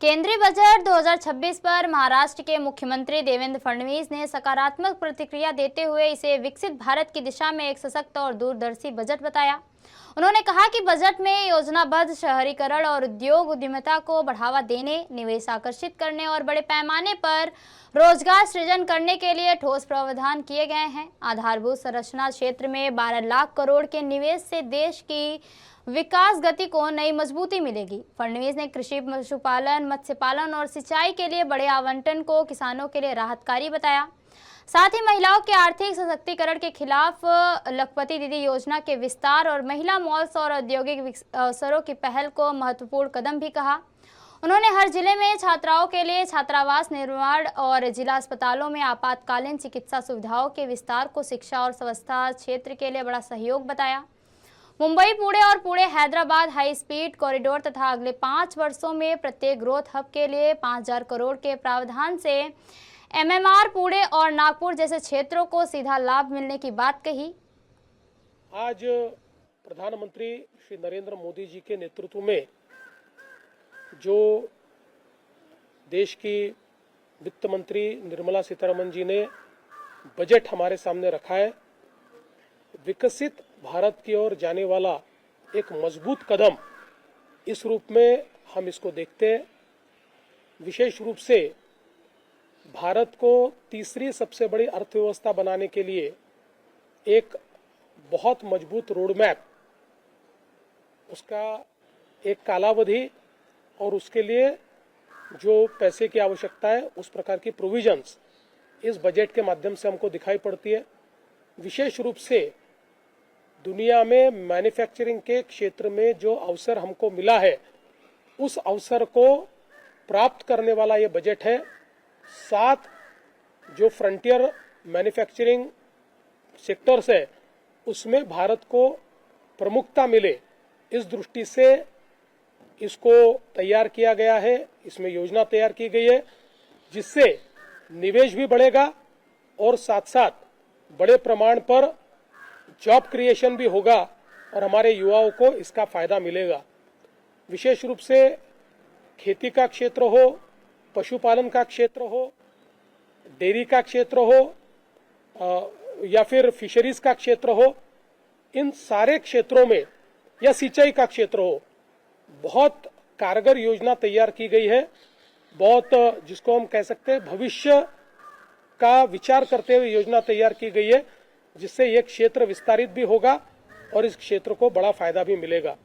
केंद्रीय बजट 2026 पर महाराष्ट्र के मुख्यमंत्री देवेंद्र फडणवीस ने सकारात्मक प्रतिक्रिया देते हुए इसे विकसित भारत की दिशा में एक सशक्त और दूरदर्शी बजट बताया। उन्होंने कहा कि बजट में योजनाबद्ध शहरीकरण और उद्योग उद्यमिता को बढ़ावा देने, निवेश आकर्षित करने और बड़े पैमाने पर रोजगार सृजन करने के लिए ठोस प्रावधान किए गए हैं। आधारभूत संरचना क्षेत्र में 12 लाख करोड़ के निवेश से देश की विकास गति को नई मजबूती मिलेगी। फडणवीस ने कृषि, पशुपालन, मत्स्य पालन और सिंचाई के लिए बड़े आवंटन को किसानों के लिए राहतकारी बताया। साथ ही महिलाओं के आर्थिक सशक्तिकरण के खिलाफ लखपति दीदी योजना के विस्तार और महिला मॉल्स और औद्योगिक अवसरों की पहल को महत्वपूर्ण कदम भी कहा। उन्होंने हर जिले में छात्राओं के लिए छात्रावास निर्माण और जिला अस्पतालों में आपातकालीन चिकित्सा सुविधाओं के विस्तार को शिक्षा और स्वास्थ्य क्षेत्र के लिए बड़ा सहयोग बताया। मुंबई, पुणे और Pune Hyderabad high speed corridor तथा अगले 5 वर्षों में प्रत्येक ग्रोथ हब के लिए 5000 करोड़ के प्रावधान से एमएमआर, पुणे और नागपुर जैसे क्षेत्रों को सीधा लाभ मिलने की बात कही। आज प्रधानमंत्री श्री नरेंद्र मोदी जी के नेतृत्व में जो देश की वित्त मंत्री निर्मला सीतारमण जी ने बजट हमारे सामने रखा है, विकसित भारत की ओर जाने वाला एक मजबूत कदम, इस रूप में हम इसको देखते हैं। विशेष रूप से भारत को तीसरी सबसे बड़ी अर्थव्यवस्था बनाने के लिए एक बहुत मजबूत रोड मैप, उसका एक कालावधि और उसके लिए जो पैसे की आवश्यकता है, उस प्रकार की प्रोविजंस इस बजट के माध्यम से हमको दिखाई पड़ती है। विशेष रूप से दुनिया में मैन्युफैक्चरिंग के क्षेत्र में जो अवसर हमको मिला है, उस अवसर को प्राप्त करने वाला ये बजट है। साथ जो फ्रंटियर मैन्युफैक्चरिंग सेक्टर्स है, उसमें भारत को प्रमुखता मिले, इस दृष्टि से इसको तैयार किया गया है। इसमें योजना तैयार की गई है जिससे निवेश भी बढ़ेगा और साथ साथ बड़े प्रमाण पर जॉब क्रिएशन भी होगा और हमारे युवाओं को इसका फायदा मिलेगा। विशेष रूप से खेती का क्षेत्र हो, पशुपालन का क्षेत्र हो, डेयरी का क्षेत्र हो या फिर फिशरीज का क्षेत्र हो, इन सारे क्षेत्रों में या सिंचाई का क्षेत्र हो, बहुत कारगर योजना तैयार की गई है। बहुत, जिसको हम कह सकते हैं, भविष्य का विचार करते हुए योजना तैयार की गई है, जिससे यह क्षेत्र विस्तारित भी होगा और इस क्षेत्र को बड़ा फायदा भी मिलेगा।